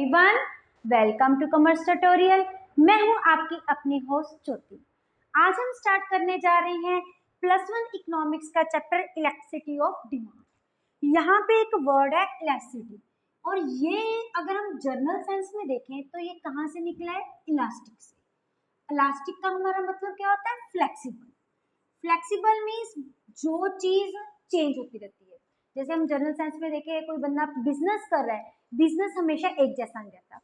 Everyone, welcome to commerce tutorial. मैं हूं आपकी अपनी होस्ट ज्योति। आज हम स्टार्ट करने जा रहे हैं +1 इकोनॉमिक्स का चैप्टर इलेक्ट्रिसिटी ऑफ डिमांड। यहाँ पे एक वर्ड है इलास्टिसिटी, और ये अगर हम जर्नल सेंस में देखें तो ये कहाँ से निकला है? इलास्टिक से। इलास्टिक का हमारा मतलब क्या होता है? फ्लेक्सिबल। फ्लेक्सिबल मीन्स जो चीज चेंज होती रहती है। जैसे हम जनरल साइंस में देखें, कोई बंदा बिजनेस कर रहा है, बिजनेस हमेशा एक जैसा नहीं रहता।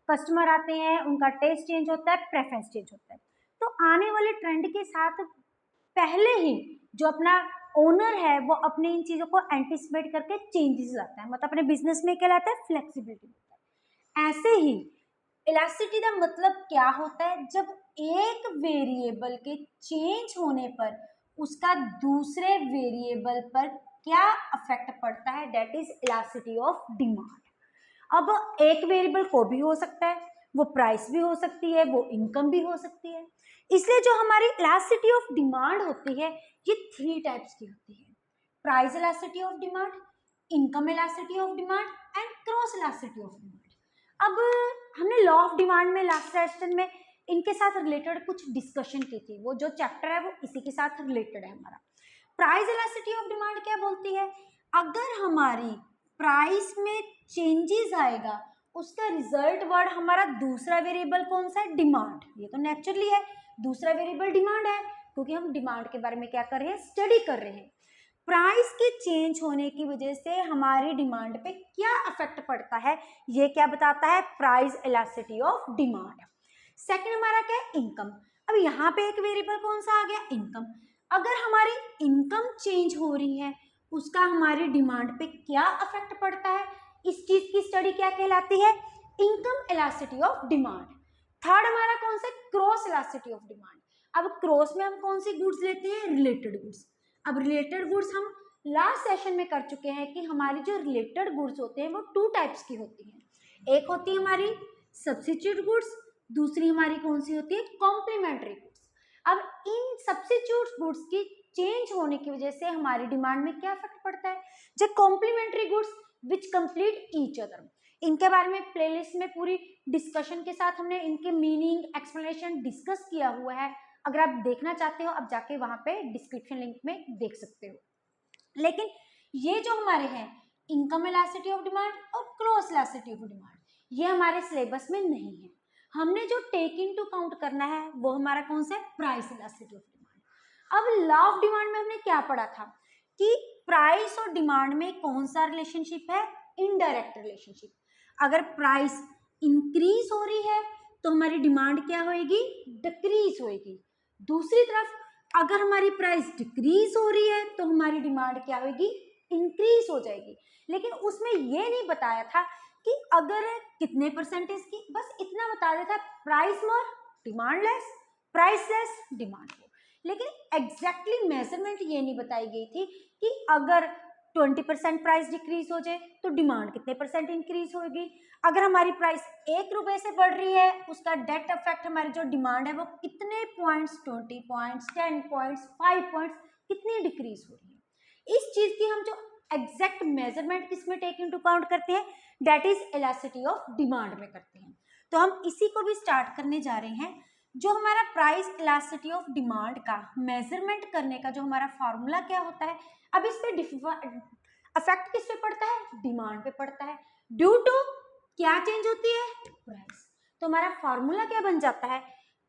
कस्टमर आते हैं, उनका टेस्ट चेंज होता है, प्रेफरेंस चेंज होता है। तो आने वाले ट्रेंड के साथ पहले ही जो अपना ओनर है वो अपने इन चीजों को एंटिसिपेट करके चेंजेस लाता है, मतलब अपने बिजनेस में क्या लाता है? फ्लेक्सिबिलिटी होता है। ऐसे ही इलास्टिसिटी का मतलब क्या होता है? जब एक वेरिएबल के चेंज होने पर उसका दूसरे वेरिएबल पर क्या इफेक्ट पड़ता है, that is elasticity of demand. अब एक वेरिएबल को भी हो सकता है, वो प्राइस भी हो सकती है, वो इनकम भी हो सकती है। इसलिए जो हमारी इलास्टिसिटी ऑफ डिमांड होती है ये 3 टाइप्स की होती है: price elasticity of demand, income elasticity of demand and cross elasticity of demand. अब हमने लॉ ऑफ डिमांड में लास्ट सेशन में इनके साथ रिलेटेड कुछ डिस्कशन की थी। वो जो चैप्टर है वो इसी के साथ रिलेटेड है हमारा। प्राइस इलास्टिसिटी ऑफ डिमांड क्या बोलती है? अगर हमारी प्राइस में चेंजेस आएगा, उसका रिजल्ट वर्ड हमारा दूसरा वेरिएबल कौन सा है? डिमांड। ये तो नेचुरली है, दूसरा वेरिएबल डिमांड है, क्योंकि हम डिमांड के बारे में क्या कर रहे हैं? स्टडी कर रहे हैं। प्राइस के चेंज होने की वजह से हमारी डिमांड पे क्या इफेक्ट पड़ता है, ये क्या बताता है? Price elasticity of demand. Second हमारा क्या है? इनकम। अब यहाँ पे एक वेरिएबल कौन सा आ गया? इनकम। अगर हमारी इनकम चेंज हो रही है, उसका हमारी डिमांड पे क्या इफेक्ट पड़ता है, इस चीज की स्टडी क्या कहलाती है? Income elasticity of demand. Third हमारा कौन सा? Cross elasticity of demand. अब क्रॉस में हम कौन सी गुड्स लेते हैं? Related goods. अब रिलेटेड गुड्स हम लास्ट सेशन में कर चुके हैं कि हमारी जो रिलेटेड गुड्स होते हैं वो 2 टाइप्स की होती हैं। एक होती है हमारी सब्स्टिट्यूट गुड्स, दूसरी हमारी कौन सी होती है? Complementary goods. अब इन सब्स्टिट्यूट गुड्स की चेंज होने की वजह से हमारी डिमांड में क्या इफेक्ट पड़ता है? जो complementary goods which complete each other, इनके बारे में प्लेलिस्ट में पूरी डिस्कशन के साथ हमने इनके मीनिंग एक्सप्लेनेशन डिस्कस किया हुआ है। अगर आप देखना चाहते हो, आप जाके वहां पे डिस्क्रिप्शन लिंक में देख सकते हो। लेकिन ये जो हमारे हैं इनकम इलास्टिसिटी ऑफ डिमांड और क्रॉस इलास्टिसिटी ऑफ डिमांड, ये हमारे सिलेबस में नहीं है। हमने जो टेक इन टू काउंट करना है वो हमारा कौन सा है? Price elasticity of demand. अब लॉ ऑफ डिमांड में हमने क्या पढ़ा था कि प्राइस और डिमांड में कौन सा रिलेशनशिप है? Indirect relationship. अगर प्राइस इंक्रीज हो रही है तो हमारी डिमांड क्या होगी? डिक्रीज होगी। दूसरी तरफ अगर हमारी प्राइस डिक्रीज हो रही है तो हमारी डिमांड क्या होगी? इंक्रीज हो जाएगी। लेकिन उसमें ये नहीं बताया था कि अगर कितने परसेंटेज की, बस इतना बता देता price more demand less, price less demand more. लेकिन एग्जैक्टली मेजरमेंट ये नहीं बताई गई थी कि अगर 20% प्राइस डिक्रीज हो जाए तो डिमांड कितने परसेंट इंक्रीज होगी। अगर हमारी प्राइस 1 रुपए से बढ़ रही है, उसका डायरेक्ट इफेक्ट हमारी जो डिमांड है वो कितने पॉइंट्स, 20 पॉइंट्स, 10 पॉइंट्स, 5 पॉइंट्स, कितनी डिक्रीज हो रही है। इस चीज की हम जो एग्जैक्ट मेजरमेंट किसमें टेक इनटू काउंट करते हैं? That is elasticity of demand में करते हैं। तो हम इसी को भी स्टार्ट करने जा रहे हैं। जो हमारा प्राइस इलास्टिसिटी ऑफ डिमांड का मेजरमेंट करने का जो हमारा फॉर्मूला क्या होता है, अब इस पे इफेक्ट किस पे पड़ता है? डिमांड पे पड़ता है। ड्यू टू क्या चेंज होती है? प्राइस। तो हमारा फॉर्मूला क्या बन जाता है?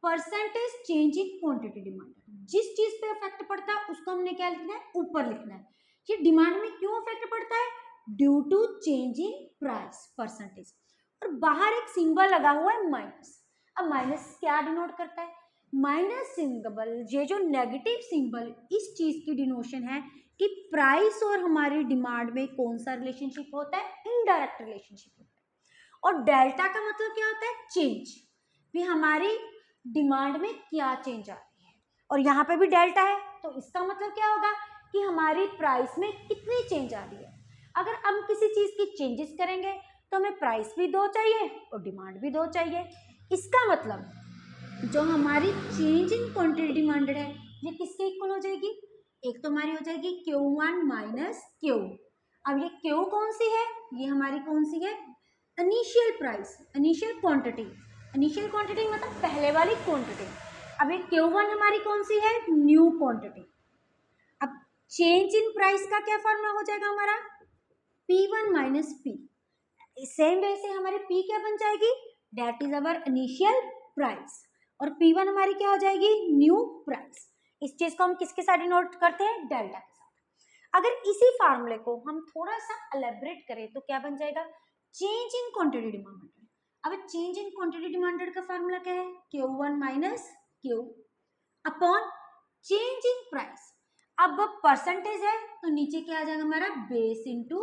Percentage change in quantity demand. जिस चीज पे इफेक्ट पड़ता है उसको हमने क्या लिखना है? ऊपर लिखना है। ये डिमांड में क्यों इफेक्ट पड़ता है? Due to change in price, percentage. और बाहर एक सिंबल लगा हुआ है माइनस। अब माइनस क्या डिनोट करता है? माइनस सिंबल, ये जो नेगेटिव सिंबल, इस चीज की डिनोशन है कि प्राइस और हमारी डिमांड में कौन सा रिलेशनशिप होता है? इनडायरेक्ट रिलेशनशिप होता है। और डेल्टा का मतलब क्या होता है? चेंज, भी हमारी डिमांड में क्या चेंज आ रही है। और यहाँ पे भी डेल्टा है, तो इसका मतलब क्या होगा कि हमारी प्राइस में कितनी चेंज आ रही है। अगर हम किसी चीज की चेंजेस करेंगे तो हमें प्राइस भी 2 चाहिए और डिमांड भी 2 चाहिए। इसका मतलब जो हमारी चेंज इन क्वांटिटी डिमांडेड है ये किसके इक्वल हो जाएगी? एक तो हमारी हो जाएगी Q1 माइनस Q। अब ये Q कौन सी है? ये हमारी कौन सी है? Initial price, initial quantity, initial quantity मतलब पहले वाली क्वांटिटी। अब ये Q1 हमारी कौन सी है, न्यू क्वांटिटी। अब चेंज इन प्राइस का क्या फॉर्मूला हो जाएगा हमारा, P1 minus P। Same way से हमारी P क्या बन जाएगी, that is our initial price, और P1 हमारी क्या हो जाएगी, न्यू प्राइस। इस चीज को हम किसके साथ डिनोट करते हैं, डेल्टा के साथ। अगर इसी फार्मूले को हम थोड़ा सा एलेबरेट करें तो क्या बन जाएगा, चेंज इन क्वांटिटी डिमांडेड। अब चेंज इन क्वांटिटी डिमांडेड का फार्मूला क्या है, Q1 minus Q upon change in price. अब परसेंटेज है तो नीचे क्या आ जाएगा हमारा, base into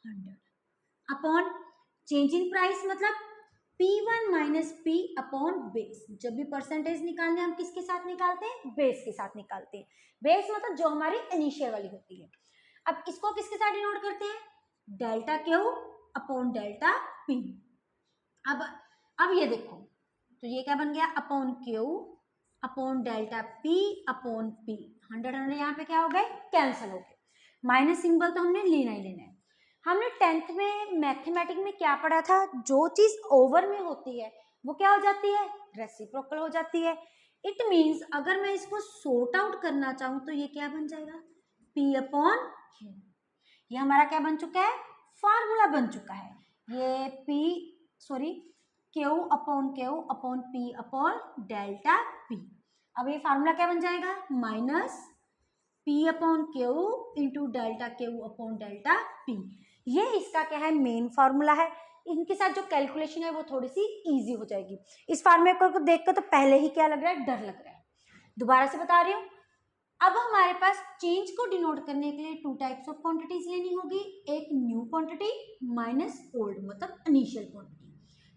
100 upon change in price मतलब P1 minus P upon base. जब भी परसेंटेज निकालने हम किसके साथ निकालते हैं, बेस के साथ निकालते हैं। बेस मतलब जो हमारी इनिशियल वाली होती है। अब इसको किसके साथ डिनोट करते हैं, delta Q upon delta P। अब ये देखो, तो ये क्या बन गया, upon Q upon delta P upon P। 100 यहाँ पे क्या हो गए, कैंसिल हो गए। माइनस सिंबल तो हमने लेना ही लेना है। हमने 10th में मैथमेटिक्स में क्या पढ़ा था, जो चीज ओवर में होती है वो क्या हो जाती है, रेसिप्रोकल हो जाती है। इट मींस अगर मैं इसको सॉर्ट आउट करना चाहूं तो ये क्या बन जाएगा, P अपॉन Q। ये हमारा क्या बन चुका है, फार्मूला बन चुका है। ये Q upon P upon delta P। अब ये फार्मूला क्या बन जाएगा, minus P upon Q into delta Q upon delta P। ये इसका क्या है, मेन फार्मूला है। इनके साथ जो कैलकुलेशन है वो थोड़ी सी इजी हो जाएगी। इस फार्मूले को देखकर तो पहले ही क्या लग रहा है, डर लग रहा है। दोबारा से बता रही हूँ, अब हमारे पास चेंज को डिनोट करने के लिए टू टाइप्स ऑफ क्वांटिटीज लेनी होगी, एक न्यू क्वांटिटी माइनस ओल्ड मतलब initial quantity.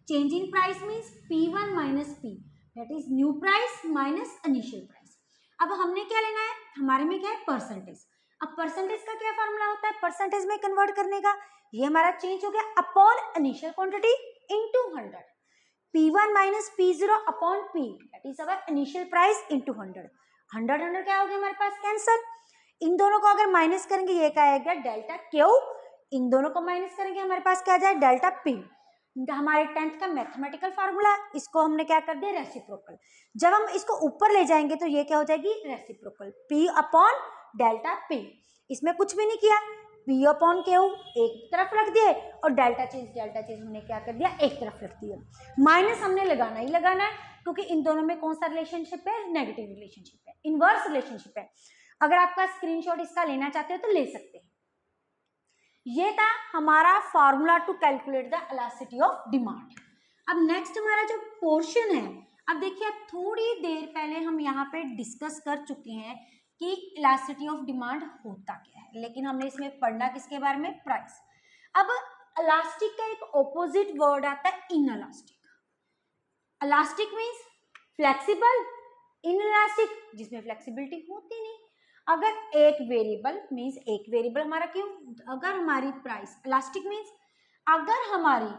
Change in price means P1 minus P, that is new price minus initial price. अब हमने क्या लेना है, हमारे में क्या है, परसेंटेज। अब परसेंटेज का क्या फॉर्मूला होता है परसेंटेज में कन्वर्ट करने का, ये हमारा चेंज हो गया upon initial quantity into 100। P1 minus P0 upon P, that is our initial price into 100। 100 क्या हो गया हमारे पास, कैंसल। इन दोनों को अगर माइनस करेंगे ये क्या आएगा, डेल्टा Q। इन दोनों को माइनस करेंगे हमारे पास क्या आ जाए, डेल्टा P। हमारे 10th का मैथमेटिकल फार्मूला, इसको हमने क्या कर दिया, रेसिप्रोकल। जब हम इसको ऊपर ले जाएंगे तो ये क्या हो जाएगी, reciprocal P upon delta P। इसमें कुछ भी नहीं किया, P अपॉन Q एक तरफ रख दिए और डेल्टा चेंज हमने क्या कर दिया, एक तरफ रख दिया। माइनस हमने लगाना ही लगाना है क्योंकि इन दोनों में कौन सा रिलेशनशिप है, नेगेटिव रिलेशनशिप है, इनवर्स रिलेशनशिप है। अगर आपका स्क्रीनशॉट इसका लेना चाहते हो तो ले सकते हैं। ये था हमारा formula to calculate the elasticity of demand. अब नेक्स्ट हमारा जो पोर्शन है, अब देखिए, अब थोड़ी देर पहले हम यहाँ पे डिस्कस कर चुके हैं कि इलास्टिसिटी ऑफ डिमांड होता क्या है, लेकिन हमने इसमें पढ़ना किसके बारे में, प्राइस। अब इलास्टिक का एक ऑपोजिट वर्ड आता है inelastic. Elastic means flexible, inelastic जिसमें फ्लेक्सिबिलिटी होती नहीं। अगर एक वेरिएबल मीन्स एक वेरिएबल हमारा क्यों, अगर हमारी प्राइस, इलास्टिक मीन्स अगर हमारी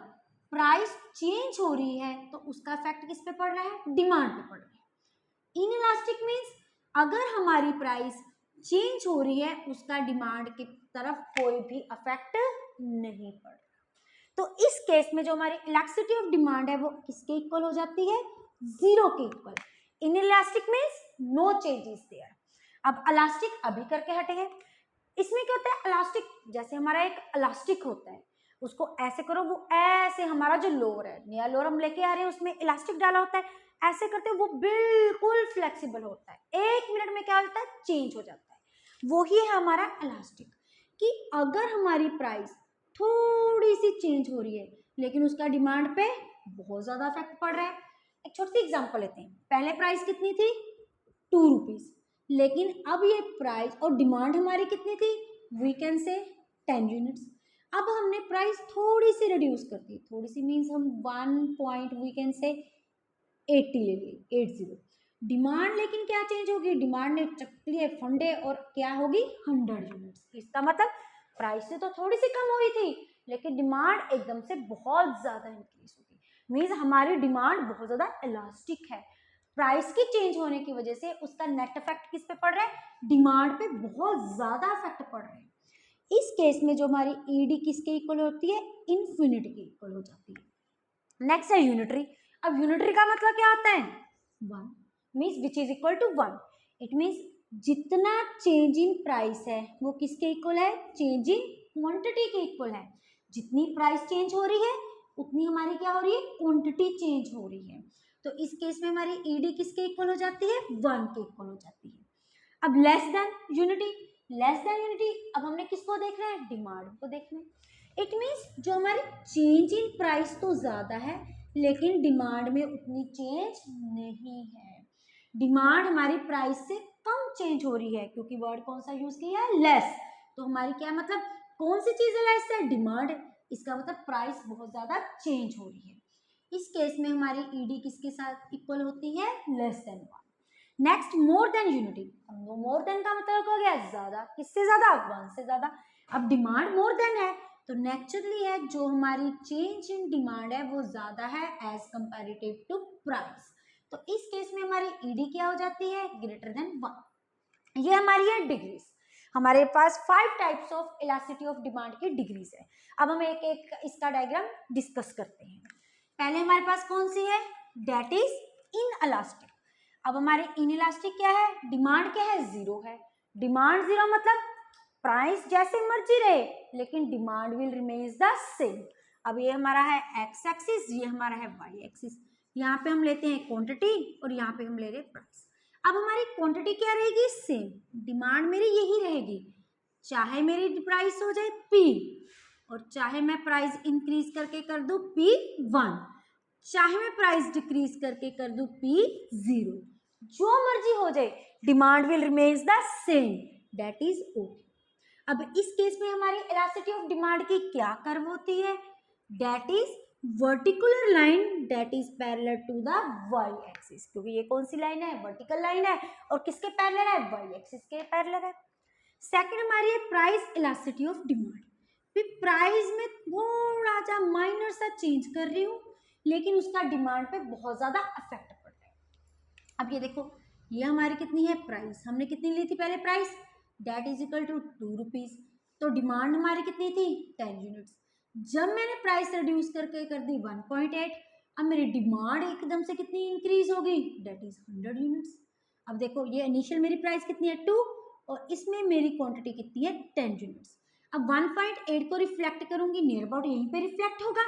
प्राइस चेंज हो रही है तो उसका इफेक्ट किस पे पड़ रहा है, डिमांड पे पड़ रहा है। इनइलास्टिक मीन्स अगर हमारी प्राइस चेंज हो रही है उसका डिमांड की तरफ कोई भी इफेक्ट नहीं पड़ रहा। तो इस केस में जो हमारी इलास्टिसिटी ऑफ डिमांड है वो किसके इक्वल हो जाती है, जीरो के equal. Inelastic means no changes there. अब इलास्टिक अभी करके हटे हैं, इसमें क्या होता है, इलास्टिक जैसे हमारा एक इलास्टिक होता है, उसको ऐसे करो वो ऐसे, हमारा जो लोअर है, नया लोअर हम लेके आ रहे हैं उसमें इलास्टिक डाला होता है, ऐसे करते वो बिल्कुल फ्लेक्सिबल होता है, 1 मिनट में क्या होता है, चेंज हो जाता है। वही है हमारा इलास्टिक, कि अगर हमारी प्राइस थोड़ी सी चेंज हो रही है लेकिन उसका डिमांड पे बहुत ज्यादा इफेक्ट पड़ रहा है। एक छोटी सी एग्जांपल लेते हैं, पहले प्राइस कितनी थी, 2 रुपीज, लेकिन अब ये प्राइस और डिमांड हमारी कितनी थी, वी कैन से 10 यूनिट्स। अब हमने प्राइस थोड़ी सी रिड्यूस कर दी, थोड़ी सी मीन्स हम 1 पॉइंट वी कैन से 80 ले लिए, 80। डिमांड लेकिन क्या चेंज होगी, डिमांड ने चक्कर लिए फंडे और क्या होगी, 100 यूनिट्स। इसका मतलब प्राइस से तो थोड़ी सी कम हुई थी लेकिन डिमांड एकदम से बहुत ज्यादा इंक्रीज होगी। मीन्स हमारी डिमांड बहुत ज्यादा इलास्टिक है। प्राइस की चेंज होने की वजह से उसका नेट इफेक्ट किस पे पड़ रहा है, डिमांड पे बहुत ज्यादा इफेक्ट पड़ रहा है। इस केस में जो हमारी ईडी किसके इक्वल होती है, इन्फिनिटी के इक्वल हो जाती है। नेक्स्ट है यूनिटरी। अब यूनिटरी का मतलब क्या होता है, one means which is equal to one. It means जितना चेंज इन प्राइस है वो किसके इक्वल है, चेंज इन क्वांटिटी के इक्वल है। जितनी प्राइस चेंज हो रही है उतनी हमारी क्या हो रही है, क्वांटिटी चेंज हो रही है। तो इस केस में हमारी ईडी किसके इक्वल हो जाती है, वन के इक्वल हो जाती है। अब less than unity, less than unity, अब हमने किसको देखना है, डिमांड को देखना है। इट मीन्स जो हमारी चेंज इन प्राइस तो ज्यादा है लेकिन डिमांड में उतनी चेंज नहीं है। डिमांड हमारी प्राइस से कम चेंज हो रही है, क्योंकि वर्ड कौन सा यूज किया है, लेस। तो हमारी क्या मतलब, कौन सी चीज लेस है, डिमांड। इसका मतलब प्राइस बहुत ज्यादा चेंज हो रही है। इस केस में हमारी ईडी किसके साथ इक्वल होती है, less than one. Next more than unity. More than का मतलब हो गया ज्यादा, किससे ज्यादा, वन से ज्यादा। अब डिमांड मोर देन है तो नेचुरली है जो हमारी चेंज इन डिमांड है वो ज्यादा है एज कंपैरेटिव टू प्राइस। तो इस केस में हमारी ईडी क्या हो जाती है, ग्रेटर देन वन। ये हमारी है डिग्रीज। हमारे पास 5 types of elasticity of demand की डिग्रीज है। अब हम एक एक इसका डायग्राम डिस्कस करते हैं। पहले हमारे पास कौन सी है, डेट इज इनइलास्टिक। अब हमारे इनइलास्टिक क्या है, डिमांड क्या है, जीरो है। डिमांड जीरो मतलब प्राइस जैसे मर्जी रहे लेकिन demand will remains the same. अब ये हमारा है एक्स एक्सिस, ये हमारा है वाई एक्सिस। यहाँ पे हम लेते हैं क्वांटिटी और यहाँ पे हम ले रहे हैं प्राइस। अब हमारी क्वांटिटी क्या रहेगी, सेम। डिमांड मेरी यही रहेगी, चाहे मेरी प्राइस हो जाए पी और चाहे मैं प्राइस इंक्रीज करके कर दूं पी वन, चाहे मैं प्राइस डिक्रीज करके कर दूं पी जीरो, जो मर्जी हो जाए demand will remains the same, that is okay. अब इस केस में हमारी इलास्टिसिटी ऑफ डिमांड की क्या कर्व होती है, that is verticular line that is parallel to the Y axis. क्योंकि ये कौन सी लाइन है, वर्टिकल लाइन है और किसके पैरेलल है, वाई एक्सिस के पैरेलल है। सेकंड हमारी है प्राइस इलास्टिसिटी ऑफ डिमांड। फिर प्राइस में थोड़ा सा माइनर सा चेंज कर रही हूँ लेकिन उसका डिमांड पे बहुत ज्यादा इफेक्ट पड़ रहा है। अब ये देखो, ये हमारी कितनी है प्राइस, हमने कितनी ली थी पहले price, that is equal to 2 rupees. तो डिमांड हमारी कितनी थी, 10 यूनिट्स। जब मैंने प्राइस रिड्यूस करके कर दी 1.8, अब मेरी डिमांड एकदम से कितनी इंक्रीज हो गई, दैट इज 100 यूनिट्स। अब देखो ये इनिशियल मेरी प्राइस कितनी है 2 और इसमें मेरी क्वांटिटी कितनी है 10 यूनिट्स। अब 1.8 को रिफ्लेक्ट करूंगी, नियर अबाउट यहीं पे रिफ्लेक्ट होगा।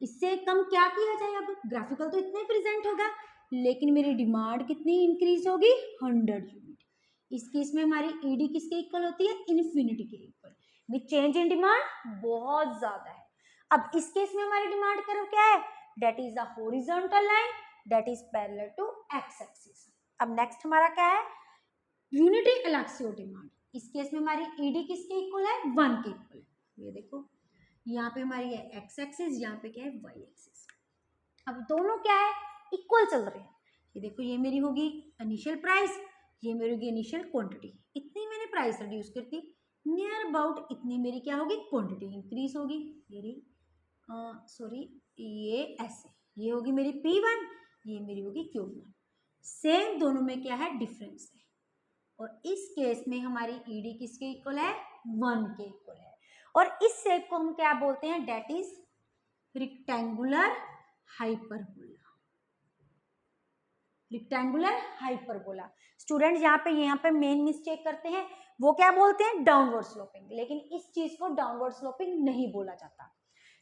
इससे कम क्या किया जाए, अब ग्राफिकल तो इतने प्रेजेंट होगा लेकिन मेरी डिमांड कितनी इंक्रीज होगी, 100 यूनिट। इस केस में हमारी ईडी किसके इक्वल होती है, इन्फिनिटी के equal, with change in demand बहुत ज्यादा है। अब इस केस में हमारी डिमांड कर्व क्या है, that is the horizontal line that is parallel to X axis. अब नेक्स्ट हमारा क्या है, यूनिटी इलास्टिसिटी ऑफ डिमांड। इस केस में हमारी ईडी किसके इक्वल है, वन के इक्वल है। ये देखो यहाँ पे हमारी है एक्स एक्सिस, यहाँ पे क्या है वाई एक्सिस। अब दोनों क्या है, इक्वल चल रहे हैं। ये देखो ये मेरी होगी इनिशियल प्राइस, ये मेरी होगी इनिशियल क्वांटिटी। इतनी मैंने प्राइस रिड्यूस कर दी, नियर अबाउट इतनी मेरी क्या होगी, क्वांटिटी इंक्रीज होगी। मेरी सॉरी ये ऐसे, ये होगी मेरी P1, ये मेरी होगी Q1। सेम दोनों में क्या है, डिफरेंस है। और इस केस में हमारी ईडी किसके इक्वल है, 1 के इक्वल है। और इस शेप को हम क्या बोलते हैं, that is rectangular hyperbola. Rectangular hyperbola. Student यहाँ पे मेन मिस्टेक करते हैं, वो क्या बोलते हैं, डाउनवर्ड स्लोपिंग, लेकिन इस चीज को डाउनवर्ड स्लोपिंग नहीं बोला जाता।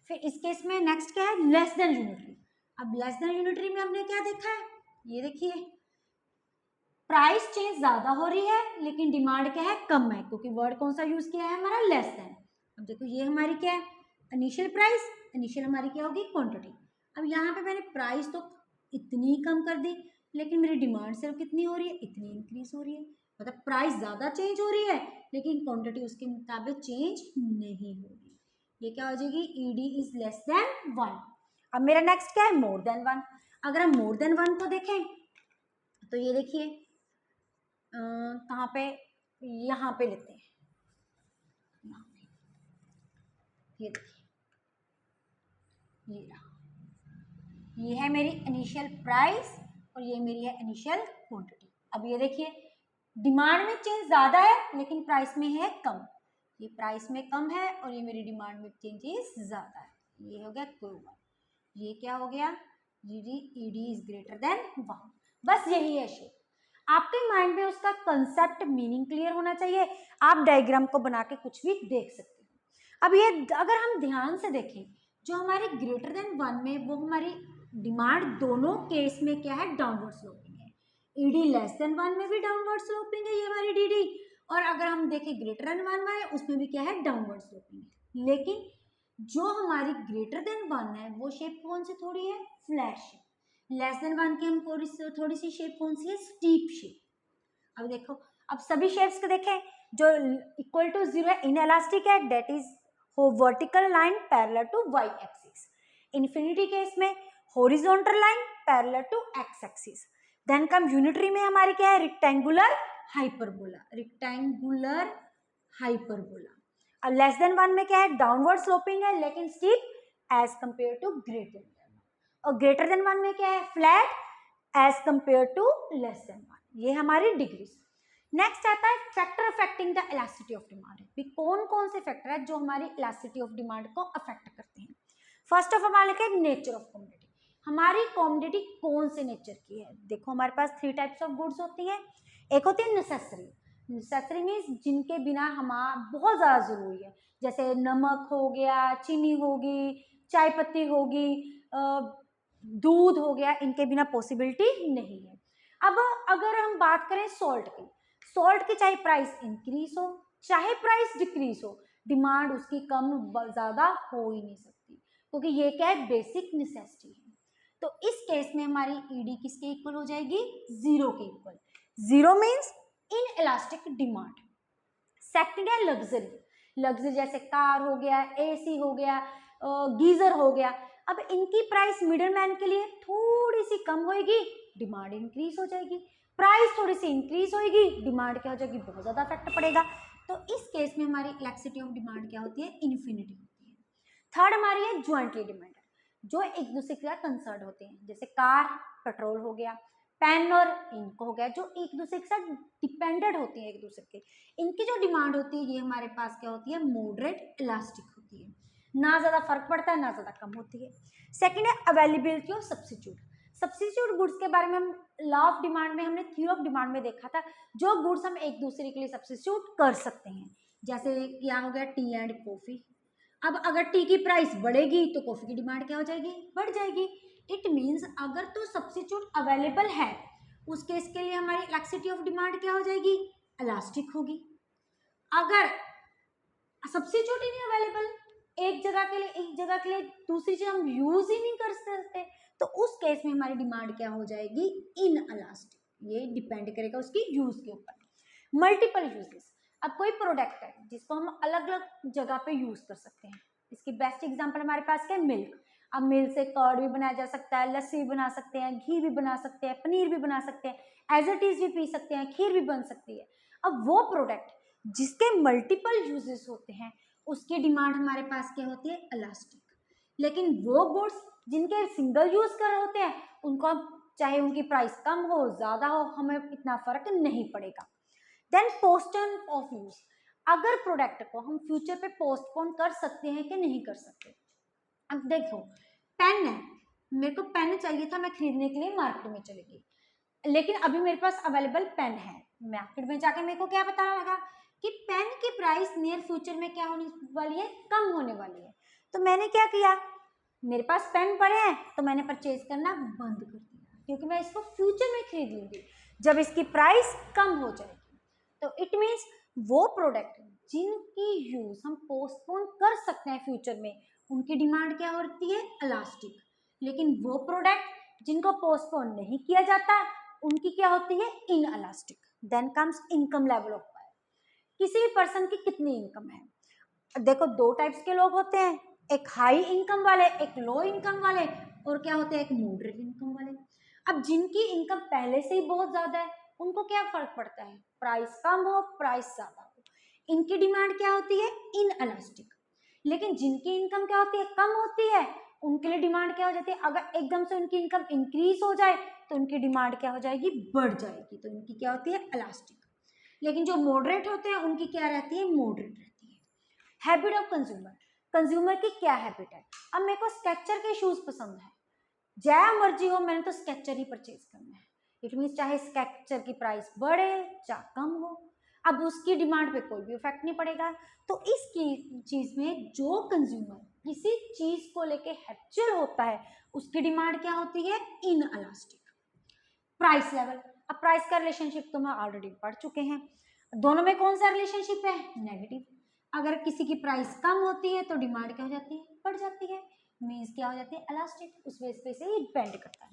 फिर इस केस में नेक्स्ट क्या है, लेस देन यूनिटरी। अब लेस देन यूनिटरी में हमने क्या देखा है, ये देखिए प्राइस चेंज ज्यादा हो रही है लेकिन डिमांड क्या है, कम है, क्योंकि वर्ड कौन सा यूज किया है हमारा, लेस देन। अब देखो ये हमारी क्या है, इनिशियल प्राइस, इनिशियल हमारी क्या होगी, क्वांटिटी। अब यहाँ पे मैंने प्राइस तो इतनी कम कर दी लेकिन मेरी डिमांड सिर्फ कितनी हो रही है, इतनी इंक्रीज हो रही है। मतलब प्राइस ज्यादा चेंज हो रही है लेकिन क्वांटिटी उसके मुताबिक चेंज नहीं हो रही। ये क्या हो जाएगी, ईडी इज लेस देन 1। अब मेरा नेक्स्ट क्या है, मोर देन 1। अगर हम मोर देन 1 को देखें तो ये देखिए कहाँ पे, यहाँ पे लेते हैं, यहाँ पे ये देखिए, ये रहा, ये है मेरी इनिशियल प्राइस और ये मेरी है इनिशियल क्वांटिटी। अब ये देखिए डिमांड में चेंज ज्यादा है लेकिन प्राइस में है कम। ये प्राइस में कम है और ये मेरी डिमांड में चेंजेस ज़्यादा है। ये हो गया Q1। ये क्या हो गया, ED इज ग्रेटर देन 1। बस यही है शेप। आपके माइंड में उसका कंसेप्ट मीनिंग क्लियर होना चाहिए। आप डायग्राम को बना के कुछ भी देख सकते हो। अब ये अगर हम ध्यान से देखें, जो हमारे ग्रेटर देन 1 में वो हमारी डिमांड दोनों केस में क्या है, डाउनवर्ड स्लोपिंग है। ED लेस देन 1 में भी डाउनवर्ड स्लोपिंग है ये हमारी DD, और अगर हम देखें ग्रेटर देन 1 में उसमें भी क्या है, डाउनवर्ड स्लोपिंग है। लेकिन जो हमारी ग्रेटर देन 1 है वो शेप कौन सी थोड़ी है, फ्लैट शेप। लेस देन 1 की हम थोड़ी सी शेप कौन सी है, स्टीप शेप। अब देखो, अब सभी शेप्स को देखें, जो इक्वल टू 0 है इनएलास्टिक है, that is vertical line parallel to Y axis. Infinity case में horizontal line parallel to X axis. Then come unitary में हमारी क्या है, रेक्टेंगुलर हाइपरबोला, रेक्टेंगुलर हाइपरबोला। अब लेस देन 1 में क्या है, डाउनवर्ड स्लोपिंग है लेकिन steep as compare to greater than 1, और ग्रेटर देन 1 में क्या है, flat as compare to less than 1। ये हमारी डिग्रीज। नेक्स्ट आता है factor affecting the elasticity of demand. कौन कौन से फैक्टर है जो हमारी इलास्टिसिटी ऑफ डिमांड को अफेक्ट करते हैं। फर्स्ट ऑफ ऑल लिखे नेचर ऑफ कमोडिटी। हमारी कमोडिटी कौन से नेचर की है। देखो हमारे पास 3 टाइप्स ऑफ गुड्स होती है। एक होती है नेसेसरी। नेसेसरी मीन्स जिनके बिना हमारा बहुत ज़्यादा ज़रूरी है, जैसे नमक हो गया, चीनी होगी, चाय पत्ती होगी, दूध हो गया, इनके बिना पॉसिबिलिटी नहीं है। अब अगर हम बात करें सॉल्ट की, सॉल्ट की चाहे प्राइस इंक्रीज हो चाहे प्राइस डिक्रीज हो, डिमांड उसकी कम ज़्यादा हो ही नहीं सकती, क्योंकि ये क्या है, बेसिक नेसेसिटी है। तो इस केस में हमारी ED किसके इक्वल हो जाएगी, 0 के equal. 0 means in elastic demand. Second है लग्जरी। लग्जरी जैसे कार हो गया, AC हो गया, गीजर हो गया। अब इनकी प्राइस मिडिल मैन के लिए थोड़ी सी कम होगी, डिमांड इंक्रीज हो जाएगी। प्राइस थोड़ी सी इंक्रीज होगी, डिमांड क्या हो जाएगी, बहुत ज्यादा इफेक्ट पड़ेगा। तो इस केस में हमारी इलेक्ट्रिसिटी ऑफ डिमांड क्या होती है, इन्फिनिटी होती है। थर्ड हमारी है ज्वाइंटली डिमांड, जो एक दूसरे के साथ कंसर्न होते हैं, जैसे कार पेट्रोल हो गया, पेन और इंक हो गया, जो एक दूसरे के साथ डिपेंडेंट होती है एक दूसरे के। इनकी जो डिमांड होती है ये हमारे पास क्या होती है, मॉडरेट इलास्टिक होती है, ना ज़्यादा फर्क पड़ता है ना ज़्यादा कम होती है। सेकंड है availability of substitute. Substitute goods के बारे में हम लॉ ऑफ डिमांड में, हमने थ्योरी ऑफ डिमांड में देखा था, जो गुड्स हम एक दूसरे के लिए सब्स्टिट्यूट कर सकते हैं। जैसे क्या हो गया, टी एंड कॉफ़ी। अब अगर टी की प्राइस बढ़ेगी तो कॉफ़ी की डिमांड क्या हो जाएगी, बढ़ जाएगी। इट मीन्स अगर तो सब्स्टिट्यूट अवेलेबल है, उस केस के लिए हमारी इलास्टिसिटी ऑफ डिमांड क्या हो जाएगी, इलास्टिक होगी। अगर सब्स्टिट्यूट ही नहीं अवेलेबल, एक जगह के लिए दूसरी चीज हम यूज ही नहीं कर सकते, तो उस केस में हमारी डिमांड क्या हो जाएगी, इन इलास्टिक। ये डिपेंड करेगा उसकी यूज के ऊपर। Multiple uses. अब कोई प्रोडक्ट है जिसको हम अलग अलग जगह पे यूज कर सकते हैं। इसकी बेस्ट एग्जांपल हमारे पास क्या है, मिल्क। अब मिल्क से कर्ड भी बनाया जा सकता है, लस्सी भी बना सकते हैं, घी भी बना सकते हैं, पनीर भी बना सकते हैं, एज इट इज भी पी सकते हैं, खीर भी बन सकती है। अब वो प्रोडक्ट जिसके मल्टीपल यूजेस होते हैं, उसकी डिमांड हमारे पास क्या होती है, इलास्टिक। लेकिन वो गुड्स जिनके सिंगल यूज कर होते हैं, उनको चाहे उनकी प्राइस कम हो ज्यादा हो, हमें इतना फर्क नहीं पड़ेगा। Then postpone of use. अगर प्रोडक्ट को हम फ्यूचर पे पोस्टपोन कर सकते हैं कि नहीं कर सकते। अब देखो, पेन है, मेरे को पेन चाहिए था, मैं खरीदने के लिए मार्केट में चली गई, लेकिन अभी मेरे पास अवेलेबल पेन है। मार्केट में जाके मेरे को क्या पता लगा कि पेन की प्राइस नियर फ्यूचर में क्या होने वाली है, कम होने वाली है। तो मैंने क्या किया, मेरे पास पेन पड़े हैं तो मैंने परचेज करना बंद कर दिया, क्योंकि मैं इसको फ्यूचर में खरीद लूंगी जब इसकी प्राइस कम हो जाएगी। तो इट मीन्स वो प्रोडक्ट जिनकी यूज हम पोस्टपोन कर सकते हैं फ्यूचर में, उनकी डिमांड क्या होती है, इलास्टिक। लेकिन वो प्रोडक्ट जिनको पोस्टपोन नहीं किया जाता, उनकी क्या होती है, inelastic. Then comes income level of buyer. किसी भी पर्सन की कितनी इनकम है। देखो 2 टाइप्स के लोग होते हैं, एक हाई इनकम वाले, एक लो इनकम वाले, और क्या होते हैं, एक मॉडरेट इनकम वाले। अब जिनकी इनकम पहले से ही बहुत ज्यादा है, उनको क्या फर्क पड़ता है, प्राइस कम हो प्राइस ज्यादा हो, इनकी डिमांड क्या होती है, इन इलास्टिक। लेकिन जिनकी इनकम क्या होती है, कम होती है, उनके लिए डिमांड क्या हो जाती है, अगर एकदम से उनकी इनकम इंक्रीज हो जाए तो उनकी डिमांड क्या हो जाएगी, बढ़ जाएगी, तो उनकी क्या होती है, इलास्टिक। लेकिन जो मॉडरेट होते हैं उनकी क्या रहती है, मॉडरेट रहती है। हैबिट ऑफ कंज्यूमर, कंज्यूमर की क्या हैबिट है। अब मेरे को स्केचर के शूज पसंद है, जया मर्जी हो मैंने तो स्केचर ही परचेज करना है। इट मीन चाहे स्केचर की प्राइस बढ़े चाहे कम हो, अब उसकी डिमांड पे कोई भी इफेक्ट नहीं पड़ेगा। तो इस चीज में जो कंज्यूमर किसी चीज को लेके हैबिचुअल होता है उसकी डिमांड क्या होती है, इनअलास्टिक। प्राइस लेवल, अब प्राइस का रिलेशनशिप तो हम ऑलरेडी पढ़ चुके हैं, दोनों में कौन सा रिलेशनशिप है, नेगेटिव। अगर किसी की प्राइस कम होती है तो डिमांड क्या हो जाती है, बढ़ जाती है, मीन्स क्या हो जाती है, इलास्टिक। उस बेस पे से डिपेंड करता है।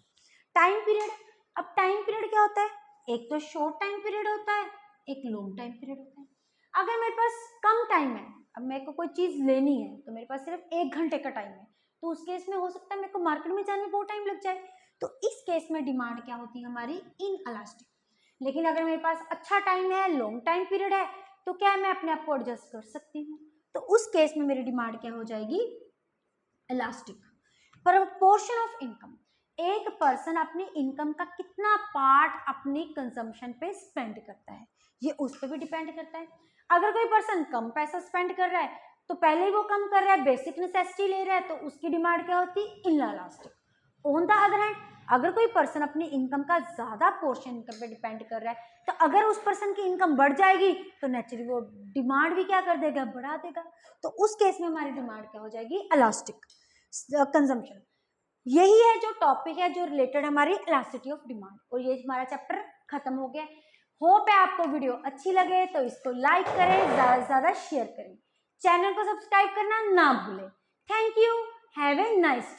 टाइम पीरियड, अब टाइम पीरियड क्या होता है, एक तो शॉर्ट टाइम पीरियड होता है, एक लॉन्ग टाइम पीरियड होता है। अगर मेरे पास कम टाइम है, अब मेरे को कोई चीज लेनी है तो मेरे पास सिर्फ 1 घंटे का टाइम है, तो उस केस में हो सकता है मेरे को मार्केट में जाने में बहुत टाइम लग जाए, तो इस केस में डिमांड क्या होती है हमारी, इनअलास्टिक। लेकिन अगर मेरे पास अच्छा टाइम है, लॉन्ग टाइम पीरियड है, तो क्या मैं अपने आप को एडजस्ट कर सकती हूँ, तो उस केस में मेरी डिमांड क्या हो जाएगी, इलास्टिक। प्रपोर्शन ऑफ इनकम, एक पर्सन अपनी इनकम का कितना पार्ट अपनी कंजम्पशन पे स्पेंड करता है, ये उस पर भी डिपेंड करता है। अगर कोई पर्सन कम पैसा स्पेंड कर रहा है तो पहले ही वो कम कर रहा है, बेसिक नेसेसिटी ले रहा है, तो उसकी डिमांड क्या होती है, इनअलास्टिक। ऑन द अदर हैंड अगर कोई पर्सन अपनी इनकम का ज्यादा पोर्शन इनकम पे डिपेंड कर रहा है, तो अगर उस पर्सन की इनकम बढ़ जाएगी तो नेचुरली वो डिमांड भी क्या कर देगा, बढ़ा देगा, तो उस केस में हमारी डिमांड क्या हो जाएगी, इलास्टिक कंजम्पशन। यही है जो टॉपिक है जो रिलेटेड हमारी इलास्टिसिटी ऑफ डिमांड, और ये हमारा चैप्टर खत्म हो गया। होप है आपको वीडियो अच्छी लगे तो इसको लाइक करें, ज्यादा से ज्यादा शेयर करें, चैनल को सब्सक्राइब करना ना भूलें। Thank you, have a nice day.